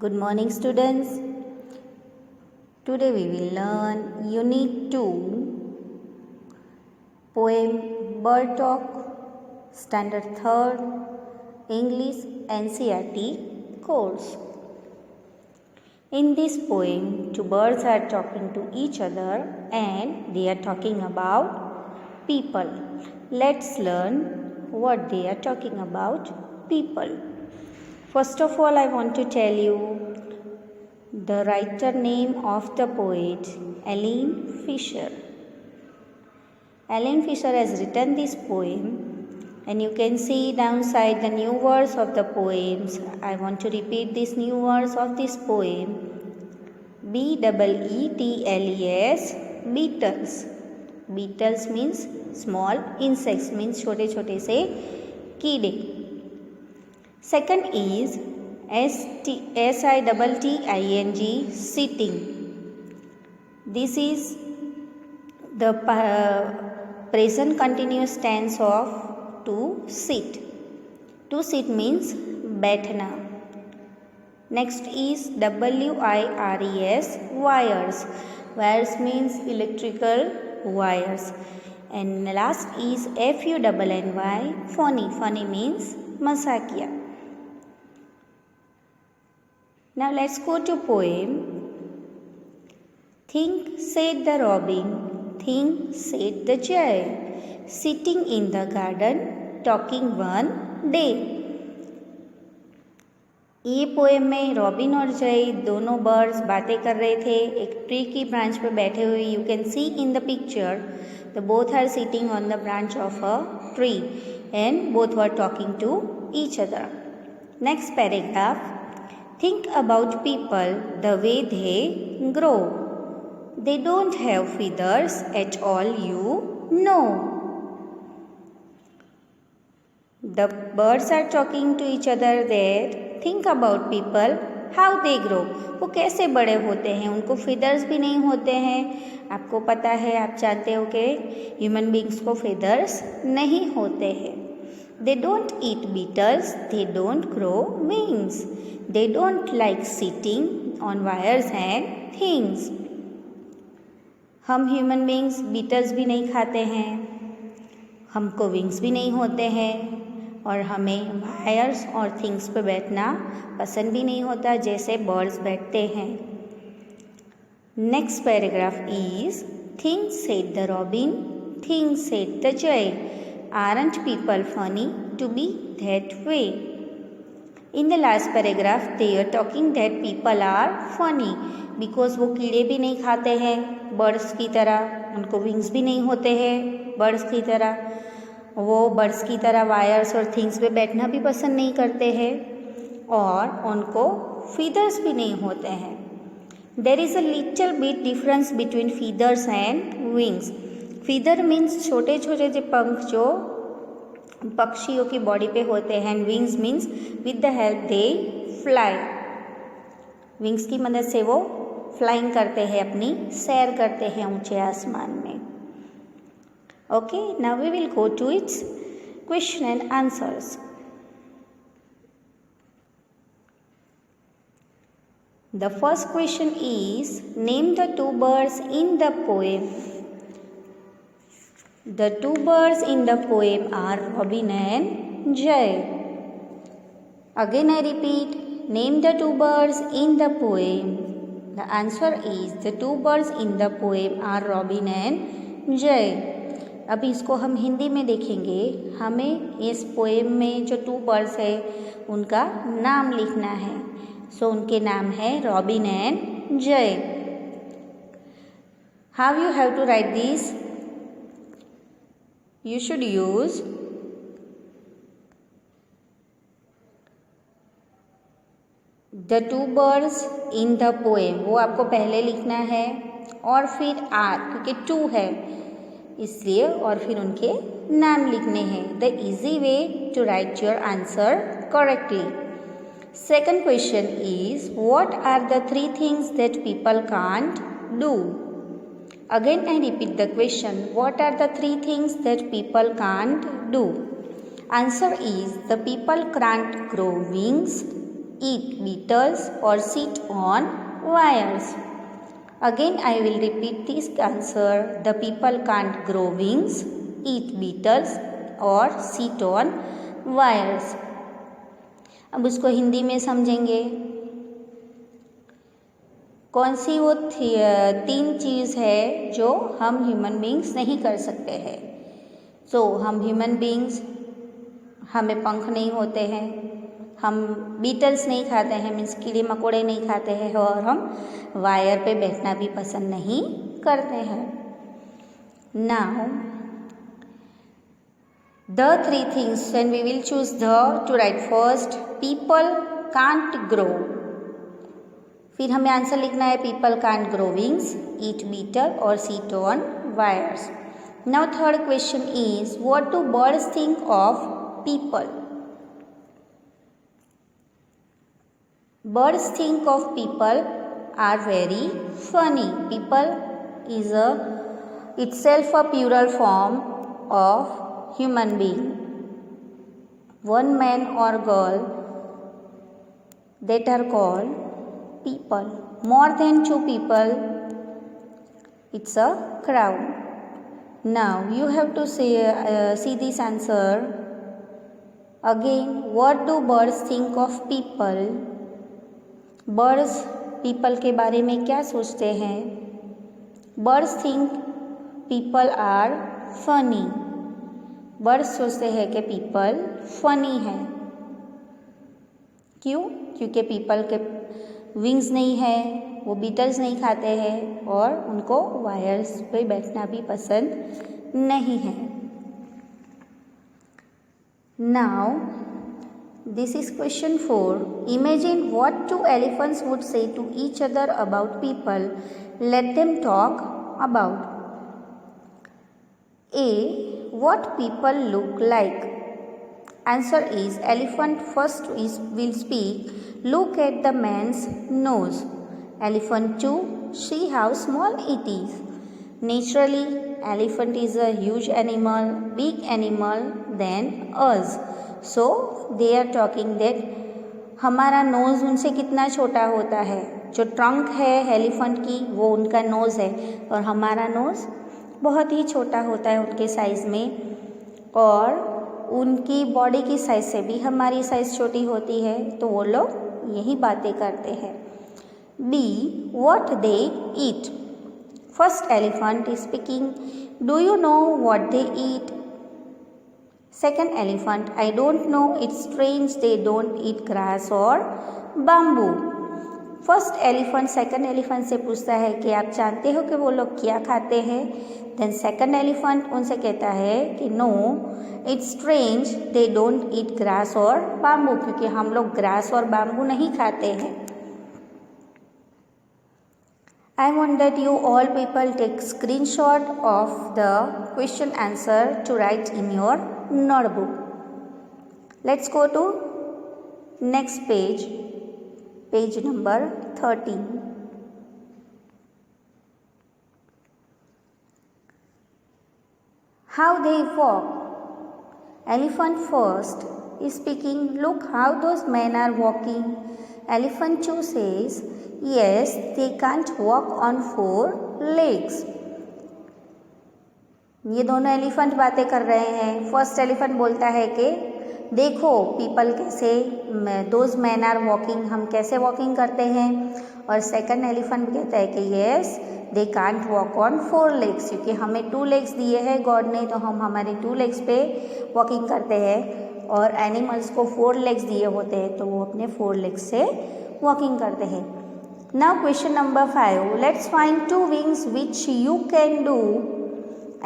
Good morning, students. Today we will learn Unit 2 poem Bird Talk, Standard 3rd, English NCERT course. In this poem, two birds are talking to each other and they are talking about people. Let's learn what they are talking about people. First of all, I want to tell you the writer name of the poet, Aline Fisher. Aline Fisher has written this poem and you can see downside the new words of the poems. I want to repeat these new words of this poem. B-E-E-T-L-E-S, beetles. Beetles means small insects, means छोटे-छोटे से कीड़े. Second is S-I-T-T-I-N-G, sitting. This is the present continuous tense of to sit. To sit means बैठना. Next is W-I-R-E-S, wires. Wires means electrical wires. And last is F-U-N-N-Y, funny. Funny means मजाकिया. Now let's go to poem. Think, said the robin, think, said the jay, sitting in the garden, talking one day. ये poem में robin और जय दोनों birds बातें कर रहे थे एक ट्री की ब्रांच पे बैठे हुए. You can see in the picture the both are sitting on the branch of a tree and both were talking to each other. Next paragraph. Think about people the way they grow. They don't have feathers at all, you know. The birds are talking to each other there. Think about people, how they grow. वो कैसे बड़े होते हैं, उनको feathers भी नहीं होते हैं. आपको पता है, आप जानते हो कि human beings को feathers नहीं होते हैं. They don't eat beetles, they don't grow wings. They don't like sitting on wires and things. हम ह्यूमन बींग्स बीटल्स भी नहीं खाते हैं, हमको विंग्स भी नहीं होते हैं और हमें वायर्स और थिंग्स पे बैठना पसंद भी नहीं होता जैसे बर्ड्स बैठते हैं. Next paragraph is thing said the robin, thing said the जय, aren't people funny to be that way? In the last paragraph, they are talking that people are funny because वो कीड़े भी नहीं खाते हैं बर्ड्स की तरह, उनको विंग्स भी नहीं होते हैं बर्ड्स की तरह, वो बर्ड्स की तरह वायर्स और थिंग्स पे बैठना भी पसंद नहीं करते हैं और उनको फीदर्स भी नहीं होते हैं. There is a little bit difference between feathers and wings. Feather means छोटे छोटे जो पंख जो पक्षियों की बॉडी पे होते हैं. Wings means with the help they fly. Wings की मदद से वो फ्लाइंग करते हैं, अपनी सैर करते हैं ऊंचे आसमान में. Okay, now we will go to its question and answers. The first question is name the two birds in the poem. The two birds in the poem are Robin and Jay. Again I repeat, name the two birds in the poem. The answer is the two birds in the poem are Robin and Jay. अभी इसको हम हिंदी में देखेंगे. हमें इस poem में जो two birds है उनका नाम लिखना है. सो उनके नाम है Robin and Jay. How you have to write this? You should use the two birds in the poem. वो आपको पहले लिखना है और फिर आर, क्योंकि टू है इसलिए, और फिर उनके नाम लिखने हैं. The easy way to write your answer correctly. Second question is, what are the three things that people can't do? Again I repeat the question, what are the three things that people can't do? Answer is the people can't grow wings, eat beetles or sit on wires? Again I will repeat this answer. The people can't grow wings, eat beetles or sit on wires. अब उसको हिंदी में समझेंगे। कौन सी वो 3 चीज़ है जो हम human beings नहीं कर सकते हैं? हम ह्यूमन बींग्स, हमें पंख नहीं होते हैं, हम बीटल्स नहीं खाते हैं, मीन्स कीड़े मकोड़े नहीं खाते हैं, और हम वायर पे बैठना भी पसंद नहीं करते हैं। Now the 3 things, when we will choose the two right first, people can't grow, फिर हमें आंसर लिखना है people can't grow wings, eat beetle और sit on wires. Now third question is, what do birds think of people? Birds think of people are very funny. People is itself a plural form of human being. One man or girl that are called people. More than 2 people, it's a crowd. Now you have to see this answer. Again, what do birds think of people? Birds people के बारे में क्या सोचते हैं? Birds think people are funny. Birds सोचते हैं कि people funny है। क्यों? क्योंकि people के wings नहीं है, वो beetles नहीं खाते हैं और उनको wires पे बैठना भी पसंद नहीं है। Now, this is question 4. Imagine what 2 elephants would say to each other about people. Let them talk about. A. What people look like? Answer is, elephant first will speak. Look at the man's nose. Elephant 2. See how small it is. Naturally, elephant is a huge animal, big animal than us. So they are talking that हमारा nose उनसे कितना छोटा होता है। जो trunk है elephant की वो उनका नोज़ है और हमारा नोज़ बहुत ही छोटा होता है उनके साइज़ में, और उनकी बॉडी की साइज़ से भी हमारी साइज़ छोटी होती है, तो वो लोग यही बातें करते हैं। B. What they eat? First elephant is speaking. Do you know what they eat? Second elephant, I don't know. It's strange they don't eat grass or bamboo. First elephant second elephant से पूछता है कि आप जानते हो कि वो लोग क्या खाते हैं? देन सेकंड एलिफेंट उनसे कहता है कि no, it's strange they don't eat grass और बाम्बू, क्योंकि हम लोग ग्रास और बाम्बू नहीं खाते हैं। I want that you all people take screenshot of the question answer to write in your notebook. Let's go to next page, page number 13. How they walk. Elephant first is speaking. Look how those men are walking. Elephant 2 says, yes, they can't walk on 4 legs. ये दोनों elephant बातें कर रहे हैं। First elephant बोलता है कि देखो पीपल कैसे, दोज मैन आर वॉकिंग, हम कैसे वॉकिंग करते हैं। और सेकंड एलिफेंट कहता है कि yes they can't walk on 4 legs, क्योंकि हमें 2 लेग्स दिए हैं गॉड ने, तो हम हमारे 2 लेग्स पे वॉकिंग करते हैं, और एनिमल्स को 4 लेग्स दिए होते हैं तो वो अपने 4 लेग्स से वॉकिंग करते हैं। Now question number 5. Let's find 2 wings which you can do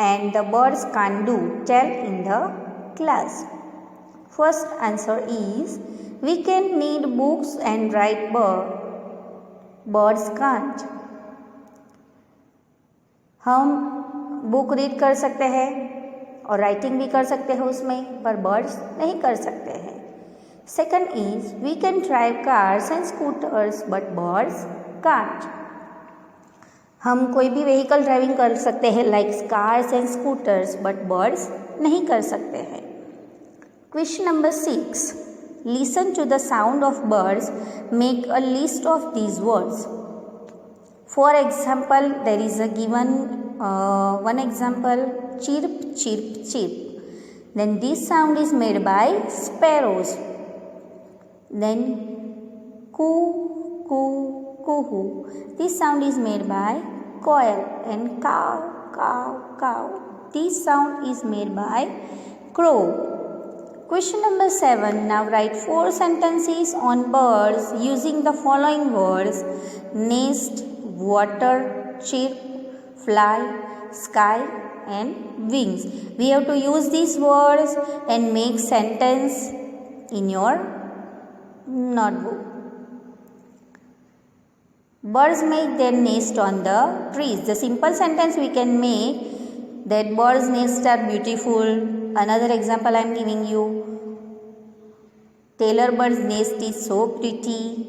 and the birds can't do. Tell in the class. First answer is, we can read books and write birds can't. हम book read कर सकते हैं और writing भी कर सकते हैं उसमें, पर बर्ड्स नहीं कर सकते हैं। Second is, we can drive cars and scooters but birds can't. हम कोई भी व्हीकल ड्राइविंग कर सकते हैं like cars and scooters, but birds नहीं कर सकते हैं। Question number 6. Listen to the sound of birds. Make a list of these words. For example, there is a given one example, chirp, chirp, chirp. Then this sound is made by sparrows. Then coo, coo, coo. This sound is made by quail. And cow, cow, cow. This sound is made by crow. Question number 7. Now write 4 sentences on birds using the following words: nest, water, chirp, fly, sky and wings. We have to use these words and make sentence in your notebook. Birds make their nest on the trees. The simple sentence we can make that birds' nests are beautiful. Another example I am giving you. Tailor bird's nest is so pretty.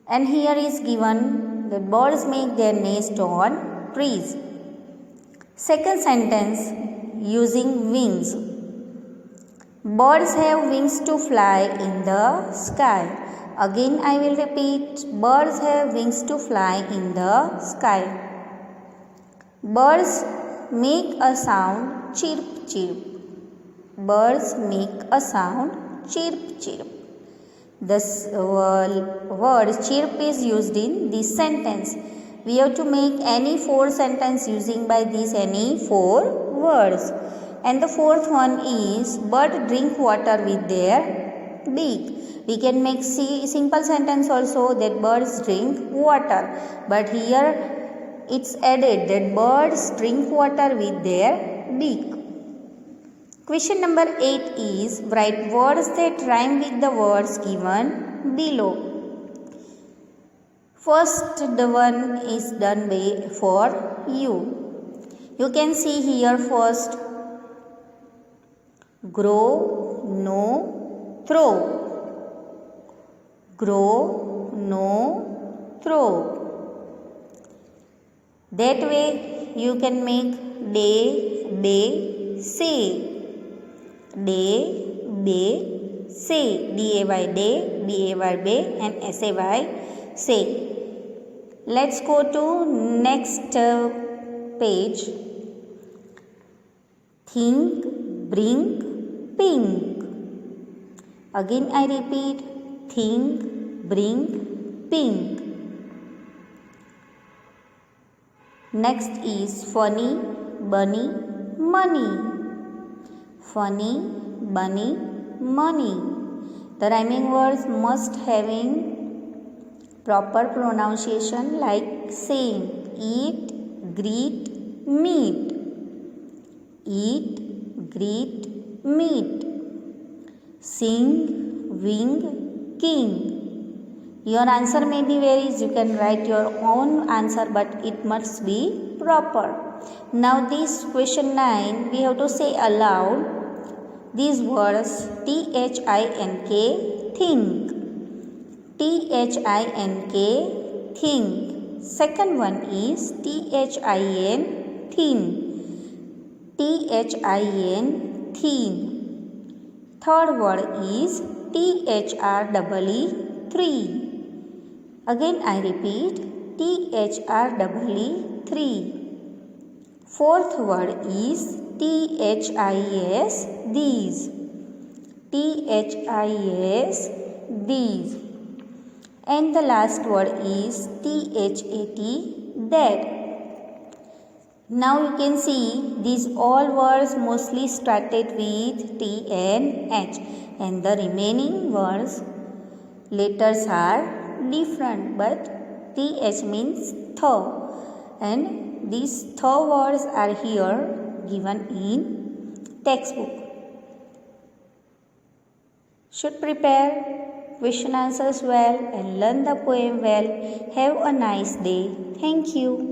And here is given that birds make their nest on trees. Second sentence using wings. Birds have wings to fly in the sky. Again I will repeat. Birds have wings to fly in the sky. Birds make a sound chirp, chirp. Birds make a sound chirp, chirp. The word chirp is used in this sentence. We have to make any 4 sentences using by these any 4 words. And the fourth one is bird drink water with their beak. We can make simple sentence also that birds drink water. But here it's added that birds drink water with their beak. Question number 8 is write words that rhyme with the words given below. First the one is done for you. You can see here first grow, no, throw. Grow, no, throw. That way you can make day, bay, say. Day, bay, say. D-A-Y, day, B-A-Y, bay and S-A-Y, say. Let's go to next page. Think, bring, pink. Again I repeat. Think, bring, pink. Next is funny, bunny, money. Funny, bunny, money. The rhyming words must having proper pronunciation like saying eat, greet, meet. Eat, greet, meet. Sing, wing, king. Your answer may be varies. You can write your own answer, but it must be proper. Now this question 9, we have to say aloud these words T-H-I-N-K, think. T-H-I-N-K, think. Second one is T-H-I-N, thin. T-H-I-N, thin. Third word is T-H-R-E-E, three. Again I repeat T-H-R-E-E, three. Fourth word is T-H-I-S, these. T-H-I-S, these. And the last word is T-H-A-T, that. Now you can see these all words mostly started with T and H, and the remaining words letters are different, but TH means th, and these th words are here given in textbook. Should prepare question answers well and learn the poem well. Have a nice day. Thank you.